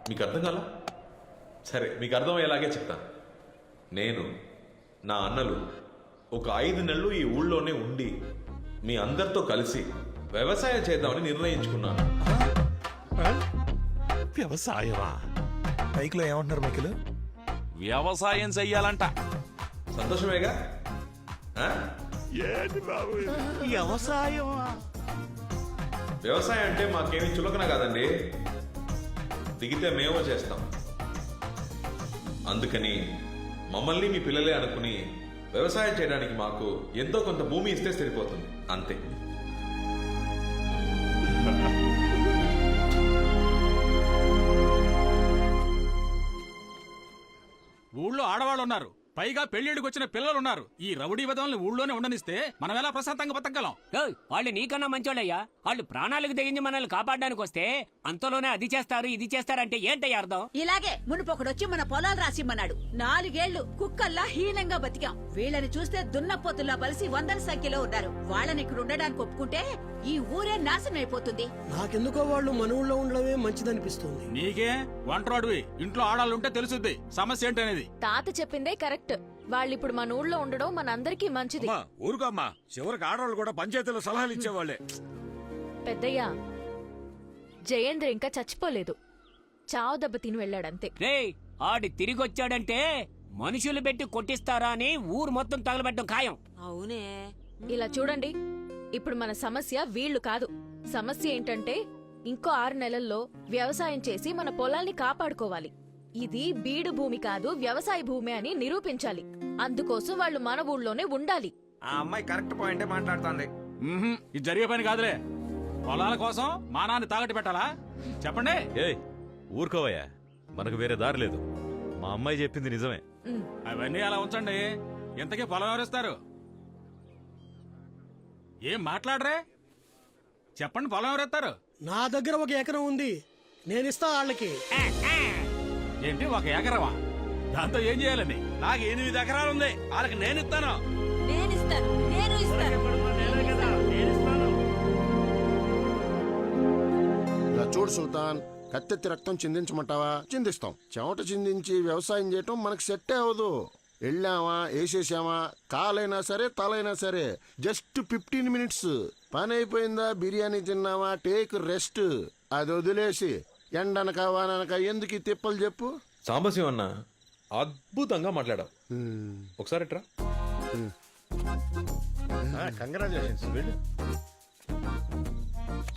మీకు అర్థం కాలా? సరే, మీకు అర్థమయ్యేలాగే చెప్తాను. నేను నా అన్నలు ఒక 5 నెలలు ఈ ఊళ్ళోనే ఉండి మీ అందరితో కలిసి వ్యవసాయం చేద్దామని నిర్ణయించుకున్నాను. వ్యవసాయమా? మైక్లో ఏమంటున్నారు మైకిలు? వ్యవసాయం చెయ్యాలంట. సంతోషమేగా? ఆ? ఏంటి బాబు వ్యవసాయమా? వ్యవసాయం అంటే మాకేమీ చులకన కాదండి. దిగితే మేమో చేస్తాం. అందుకని మమ్మల్ని మీ పిల్లలే అనుకుని వ్యవసాయం చేయడానికి మాకు ఎంతో కొంత భూమి ఇస్తే సరిపోతుంది, అంతే. ఊళ్ళో ఆడవాళ్ళు ఉన్నారు, పైగా పెళ్లిడికి వచ్చిన పిల్లలు ఉన్నారు. ఈ రౌడీ విధంగా ఊళ్ళోనే ఉండనిస్తే మనం ఎలా ప్రశాంతంగా బతకగలం? వాళ్ళు నీకన్నా మంచోళ్ళయ్యా. వాళ్ళు ప్రాణాలకు తెగించి మనల్ని కాపాడడానికి వస్తే అంతలోనే అది చేస్తారు ఇది చేస్తారంటే ఏంటయ్యా అర్థం? ఇలాగే మునుపొకడొచ్చి మన పొలాలు రాసిమ్మన్నాడు. 4 ఏళ్లు కుక్కల్లా హీనంగా బతికాం. వీళ్ళని చూస్తే దున్నపోతుల్లా బలిసి 100ల సంఖ్యలో ఉన్నారు. వాళ్ళని ఇక్కడ ఉండడానికి ఒప్పుకుంటే ఈ ఊరే నాశనం అయిపోతుంది. నాకెందుకో వాళ్ళు మన ఊళ్ళో ఉండడమే మంచిదనిపిస్తుంది. నీకే వంటవాడివి, ఇంట్లో ఆడాలుంటే తెలుసుద్ది సమస్య ఏంటనేది. తాత చెప్పిందే కరెక్ట్. వాళ్ళిప్పుడు మన ఊళ్ళో ఉండడం మనందరికీ మంచిది. ఊరుకోమ్మా, చివరికి ఆడవాళ్ళు కూడా పంచాయతీలో సలహాలు ఇచ్చేవాళ్లే. పెద్దయ్యా, జయేంద్ర ఇంకా చచ్చిపోలేదు. చావు దెబ్బ తిని వెళ్ళాడంతే. రేయ్, ఆడి తిరిగొచ్చాడంటే మనుషులు పెట్టి కొట్టిస్తారా అని ఊరు మొత్తం తగలబెట్టడం ఖాయం. అవునే. ఇలా చూడండి, ఇప్పుడు మన సమస్య వీళ్లు కాదు. సమస్య ఏంటంటే ఇంకో 6 నెలల్లో వ్యవసాయం చేసి మన పొలాల్ని కాపాడుకోవాలి. ఇది బీడు భూమి కాదు, వ్యవసాయ భూమి అని నిరూపించాలి. అందుకోసం వాళ్ళు మన ఊళ్ళోనే ఉండాలి. ఆ అమ్మాయి కరెక్ట్ పాయింటే మాట్లాడుతోంది. ఇది జరిగే పని కాదులే. పొలాల కోసం మానాన్ని తాగట్టు పెట్టాలా? చెప్పండి. ఏయ్ ఊరుకోవయ్యా, మనకు వేరే దారి లేదు. మా అమ్మాయి చెప్పింది నిజమే. అవన్నీ అలా ఉంచండి. ఇంతకీ పొలం ఎవరిస్తారు? ఏం మాట్లాడరే? చెప్పండి, పొలం ఎవరెత్తారు? నా దగ్గర 1 ఎకరం ఉంది, నేనిస్తా వాళ్ళకి. ఏంటి 1 ఎకరమా? దాంతో ఏం చేయాలని? నాకు 8 ఎకరాలుంది, వాళ్ళకి నేను ఇస్తాను. నేనిస్తాను, నేను ఇస్తాను. ఇలా చూడు సుల్తాన్, కత్తెత్తి రక్తం చిందించమంటావా? చిందిస్తాం. చెమట చిందించి వ్యవసాయం చేయటం మనకు సెట్టే అవదు. వెళ్ళామా, వేసేసామా, కాలైనా సరే తలైనా సరే జస్ట్ 15 మినిట్స్ పని అయిపోయిందా, బిర్యానీ తిన్నామా, టేక్ రెస్ట్. అది వదిలేసి ఎండనక వాననక ఎందుకు ఈ తిప్పలు చెప్పు? సాంబశివ అన్న, అద్భుతంగా మాట్లాడావు. ఒకసారి ట్రా. కంగ్రాచులేషన్స్.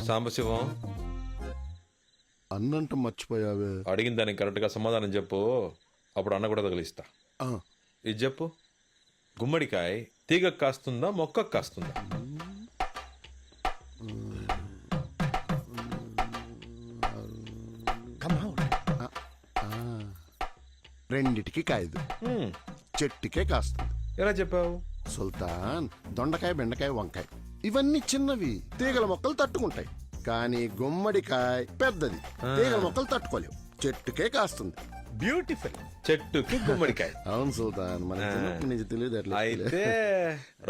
సాంబశివం, అన్నంట మర్చిపోయావే. అడిగిన దానికి కరెక్ట్ గా సమాధానం చెప్పు, అప్పుడు అన్న కూడా తగిలిస్తా. ఆ, ఇది చెప్పు, గుమ్మడికాయ తీగ కాస్తుందా మొక్క కాస్తుందా? రెండిటికి కాయదు, చెట్టుకే కాస్తుంది. ఎలా చెప్పావు? సుల్తాన్, దొండకాయ, బెండకాయ, వంకాయ ఇవన్నీ చిన్నవి, తీగల మొక్కలు తట్టుకుంటాయి. కానీ గుమ్మడికాయ పెద్దది, తీగల మొక్కలు తట్టుకోలేవు, చెట్టుకే కాస్తుంది. బ్యూటిఫుల్. చెట్టుకి గుమ్మడికాయ. అవును సుల్తాన్, మన నుంచి తెలియదు. అయితే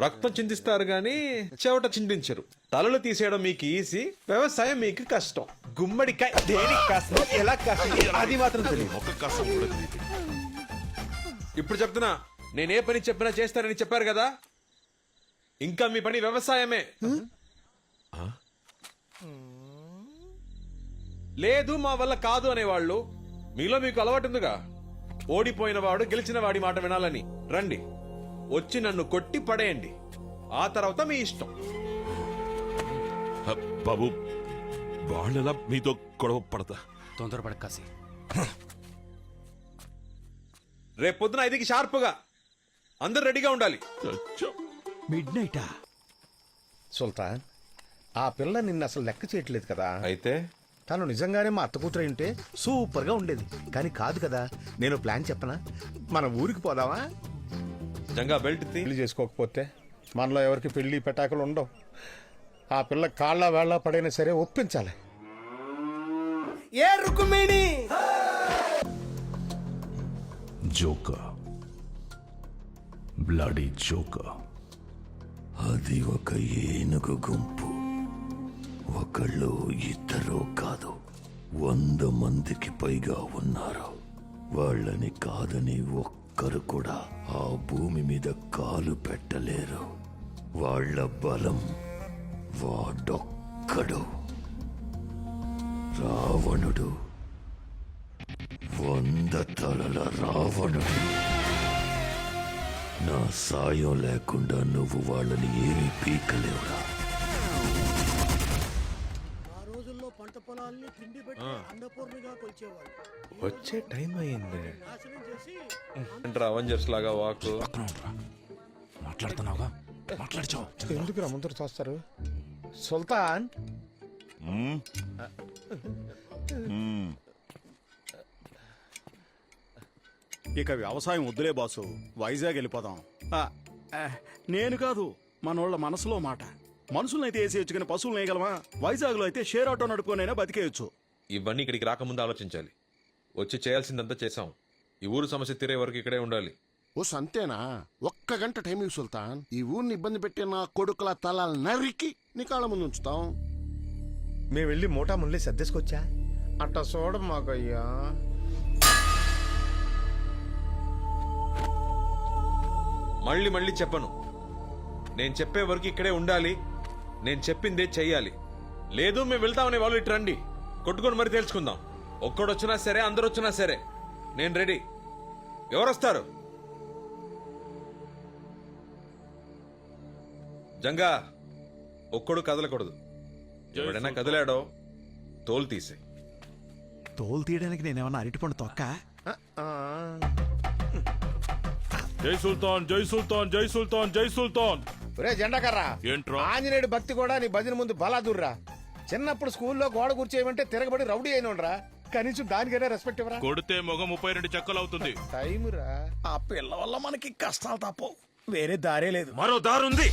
రక్తం చిందిస్తారు గాని చెవట చిందించరు. తలలు తీసేయడం మీకు ఈజీ, వ్యవసాయం మీకు కష్టం. గుమ్మడికాయ దేనికి కాస్తుంది, ఎలా కాస్తుంది అది మాత్రం తెలియదు. మొక్క కాస్త కూడా తెలియదు. ఇప్పుడు చెప్తున్నా, నేనే పని చెప్పినా చేస్తారని చెప్పారు కదా, ఇంకా మీ పని వ్యవసాయమే. లేదు మా వల్ల కాదు అనేవాళ్ళు మీలో మీకు అలవాటుందిగా. ఓడిపోయిన వాడు గెలిచిన వాడి మాట వినాలని. రండి, వచ్చి నన్ను కొట్టి పడేయండి, ఆ తర్వాత మీ ఇష్టం. బాబు, వాళ్ళెలా మీతో గొడవ పడతా? తొందరపడ కాసి. రేపు పొద్దున 5కి షార్ప్గా అందరు రెడీగా ఉండాలి. మిడ్ నైటా? సుల్తాన్, ఆ పిల్ల నిన్ను అసలు లెక్క చేయట్లేదు కదా. అయితే తను నిజంగానే మా అత్త కూతురు ఉంటే సూపర్ గా ఉండేది. కానీ కాదు కదా. నేను ప్లాన్ చెప్పనా? మన ఊరికి పోదామా? జంగా బెల్ట్ తీ. పెళ్లి చేసుకోకపోతే మనలో ఎవరికి పెళ్లి పెటాకులు ఉండవు. ఆ పిల్ల కాళ్ళ వేళ్ళ పడైనా సరే ఒప్పించాలి. ఏ రుక్మిణి జోకర్, బ్లడీ జోకర్. అది ఒక ఏనుగు గుంపు. ఒకళ్ళు ఇద్దరు కాదు, 100 మందికి పైగా ఉన్నారు. వాళ్ళని కాదని ఒక్కరు కూడా ఆ భూమి మీద కాలు పెట్టలేరు. వాళ్ళ బలం వాడొక్కడు. రావణుడు, 100 తలల రావణుడు. నా సాయం లేకుండా నువ్వు వాళ్ళని ఏమీ పీకలేవురా. ఆ రోజుల్లో పంట పొలాల్ని పిండి పెట్టి అన్నపూర్ణగా కొలిచేవాళ్ళు. వచ్చే టైం అయింది. నాశనం చేసి అవెంజర్స్ లాగా వాక్. మాట్లాడుతున్నావుగా మాట్లాడచ్చు. ఎందుకు రమ్మంతరు చూస్తారు? సుల్తాన్, ఇక వ్యవసాయం వద్దులే బాసు, వైజాగ్ వెళ్ళిపోదాం. నేను కాదు, మనోళ్ళ మనసులో మాట. మనుషులనైతే వేసేయచ్చు కానీ పశువులు వేయగలమా? వైజాగ్లో అయితే షేర్ ఆటో నడుపుకొనైనా బతికేయచ్చు. ఇవన్నీ ఇక్కడికి రాకముందు ఆలోచించాలి. వచ్చి చేయాల్సిందంతా చేసాం. ఈ ఊరు సమస్య తీరే వరకు ఇక్కడే ఉండాలి. ఓ సంతేనా? 1 గంట టైం ఇవ్వు సుల్తాన్. ఈ ఊరిని ఇబ్బంది పెట్టి నా కొడుకుల తలాలు నరికి నీ కాళ్ళ ముందు ఉంచుతాం. మేము వెళ్ళి మోటా ముళ్ళి సర్దేసుకొచ్చా. అట్ట చూడ మాకయ్యా. మళ్ళీ మళ్ళీ చెప్పను. నేను చెప్పే వరకు ఇక్కడే ఉండాలి. నేను చెప్పిందే చెయ్యాలి. లేదు మేము వెళ్తామనే వాళ్ళు ఇటు రండి, కొట్టుకొని మరి తెలుసుకుందాం. ఒక్కడొచ్చినా సరే, అందరు వచ్చినా సరే, నేను రెడీ. ఎవరొస్తారు? జంగా, ఒక్కడు కదలకూడదు. ఎవడైనా కదిలాడో తోలు తీసే. తోలు తీయడానికి నేనేమన్నా అరటిపండు తొక్క? జై సుల్తాన్, జై సుల్తాన్, జై సుల్తాన్, జై సుల్తాన్. ఒరే జెండాకర్రా, ఏంట్రా? ఆంజనేయుడు భక్తి కూడా నీ భజన ముందు బలాదుర్రా. చిన్నప్పుడు స్కూల్లో గోడ కూర్చేయమంటే తిరగబడి రౌడీ అయినోడ్రా. కనీసం దానికైనా రెస్పెక్ట్ ఇవ్వరా? కొడితే మొగం 32 చెక్కలు అవుతుంది. టైం రా. ఆ పిల్ల వల్ల మనకి కష్టాలు తప్పవు, వేరే దారే లేదు. మరో దారుంది.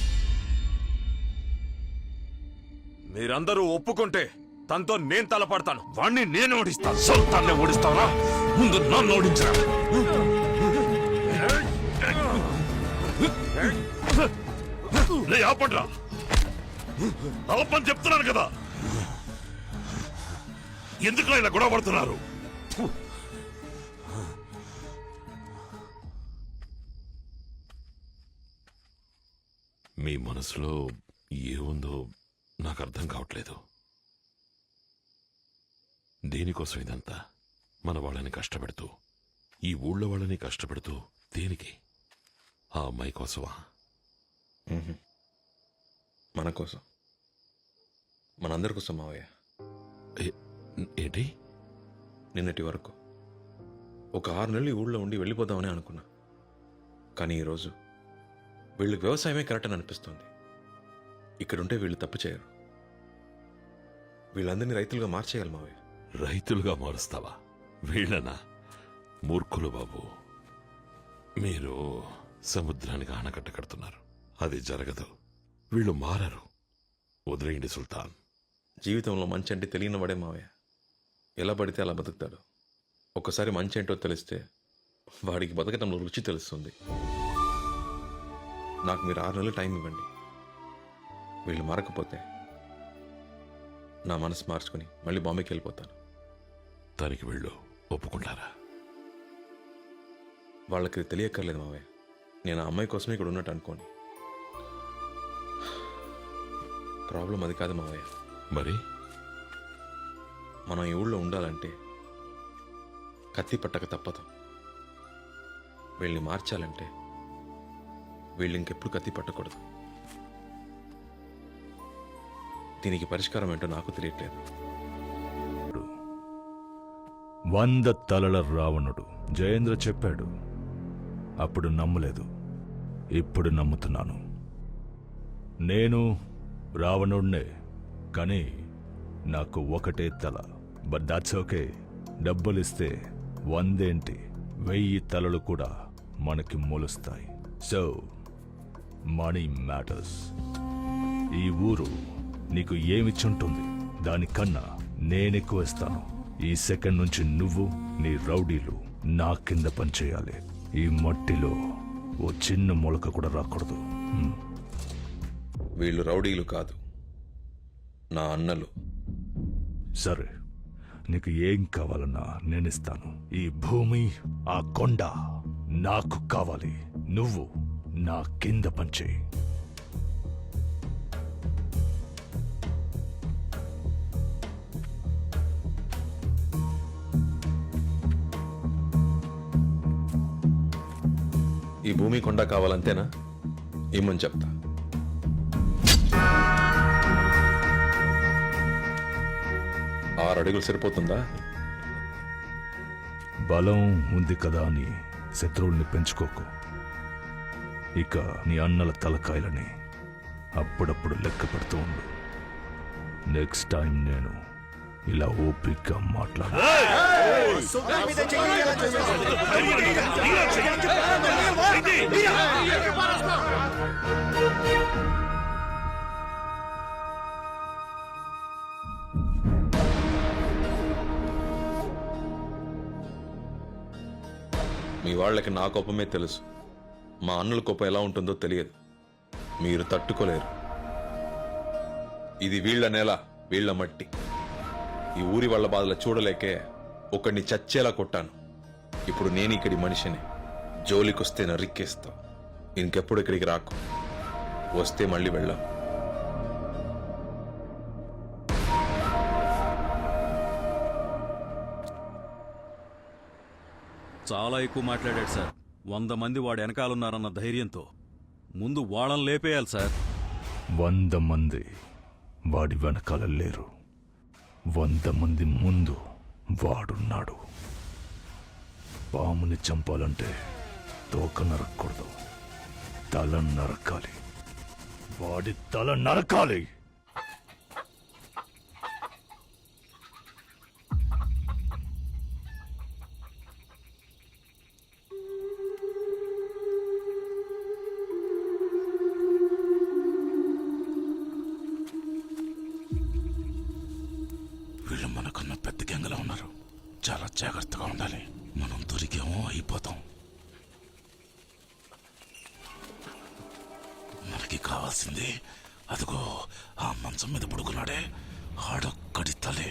మీరందరూ ఒప్పుకుంటే తనతో నేను తలపడతాను. వాణ్ణి నేను ఓడిస్తాను. సుల్తాన్ని ఓడిస్తావా? ముందు నన్ను ఓడించరా. ఆపండ్రా, ఆపని చెప్తున్నాను కదా. ఎందుకు ఇలా గొడవ పడుతున్నారు? మీ మనసులో ఏముందో నాకు అర్థం కావట్లేదు. దేనికోసం ఇదంతా? మన వాళ్ళని కష్టపెడుతూ, ఈ ఊళ్ళో వాళ్ళని కష్టపెడుతూ దేనికి? ఆ అమ్మాయి కోసమా? మన కోసం, మనందరి కోసం మావయ్య. ఏంటి? నిన్నటి వరకు ఒక 6 నెలలు ఈ ఊళ్ళో ఉండి వెళ్ళిపోదామని అనుకున్నా. కానీ ఈరోజు వీళ్ళకి వ్యవసాయమే కరెక్ట్ అని అనిపిస్తుంది. ఇక్కడుంటే వీళ్ళు తప్పు చేయరు. వీళ్ళందరినీ రైతులుగా మార్చేయాలి మావయ్య. రైతులుగా మారుస్తావా? వీళ్ళనా? మూర్ఖులు బాబు. మీరు సముద్రానికి ఆనకట్ట కడుతున్నారు. అది జరగదు. వీళ్ళు మారరు. వదిలేయండి సుల్తాన్. జీవితంలో మంచి అంటే తెలియని వాడే మావయ్య. ఎలా పడితే అలా బతుకుతాడు. ఒక్కసారి మంచి ఏంటో తెలిస్తే వాడికి బతకటంలో రుచి తెలుస్తుంది. నాకు మీరు 6 నెలలు టైం ఇవ్వండి. వీళ్ళు మారకపోతే నా మనసు మార్చుకుని మళ్ళీ బాంబేకి వెళ్ళిపోతాను. దానికి వీళ్ళు ఒప్పుకుంటారా? వాళ్ళకి ఇది తెలియక్కర్లేదు మావయ్య. నేను ఆ అమ్మాయి కోసమే ఇక్కడ ఉన్నట్టు అనుకోని. ప్రాబ్లం అది కాదు మావయ్య. మరి మనం ఈ ఊళ్ళో ఉండాలంటే కత్తి పట్టక తప్పదు. వీళ్ళని మార్చాలంటే వీళ్ళు ఇంకెప్పుడు కత్తి పట్టకూడదు. దీనికి పరిష్కారం ఏంటో నాకు తెలియట్లేదు. 100 తలల రావణుడు జయేంద్ర చెప్పాడు. అప్పుడు నమ్మలేదు, ఇప్పుడు నమ్ముతున్నాను. నేను రావణుడినే, కానీ నాకు ఒకటే తల. But that's okay. డబ్బులిస్తే 100 ఏంటి, 1000 తలలు కూడా మనకి మొలుస్తాయి. So money matters. ఈ ఊరు నీకు ఏమిచ్చుంటుంది, దానికన్నా నేనెక్కువ ఇస్తాను. ఈ సెకండ్ నుంచి నువ్వు, నీ రౌడీలు నా కింద పనిచేయాలి. ఈ మట్టిలో ఓ చిన్న మొలక కూడా రాకూడదు. వీళ్ళు రౌడీలు కాదు, నా అన్నలు. సరే, నీకు ఏం కావాలన్నా నేనిస్తాను. ఈ భూమి, ఆ కొండ నాకు కావాలి. నువ్వు నా కింద పనిచేయి. ఈ భూమి కొండ కావాలంతేనా? ఇమ్మని చెప్తా. ఆరు అడుగులు సరిపోతుందా? బలం ఉంది కదా అని శత్రువుల్ని పెంచుకోకు. ఇక నీ అన్నల తలకాయలని అప్పుడప్పుడు లెక్క పెడుతూ ఉండు. నెక్స్ట్ టైం నేను ఇలా ఓపిగ్గా మాట్లాడు. మీ వాళ్ళకి నా కోపమే తెలుసు. మా అన్నల కోపం ఎలా ఉంటుందో తెలియదు. మీరు తట్టుకోలేరు. ఇది వీళ్ళ నేల, వీళ్ళ మట్టి. ఈ ఊరి వాళ్ళ బాధలు చూడలేకే ఒకడిని చచ్చేలా కొట్టాను. ఇప్పుడు నేను ఇక్కడి మనిషిని. జోలికొస్తే నరిక్కేస్తా. ఇంకెప్పుడు ఇక్కడికి రాకు. వస్తే మళ్ళీ వెళ్ళాం. చాలా ఎక్కువ మాట్లాడాడు సార్. 100 మంది వాడు వెనకాలన్నారన్న ధైర్యంతో ముందు వాళ్ళని లేపేయాలి సార్. 100 మంది వాడి వెనకాల లేరు. 100 మంది ముందు వాడున్నాడు. పాముని చంపాలంటే తోక నరక్కూడదు, తల నరకాలి. వాడి తల నరకాలి. వీళ్ళు మనకన్నా పెద్ద గంగలా ఉన్నారు. చాలా జాగ్రత్తగా ఉండాలి. మనం దొరికేమో అయిపోతాం. మనకి కావాల్సింది అదిగో ఆ మంచం మీద పడుకున్నాడే, ఆడొక్కడి తలే.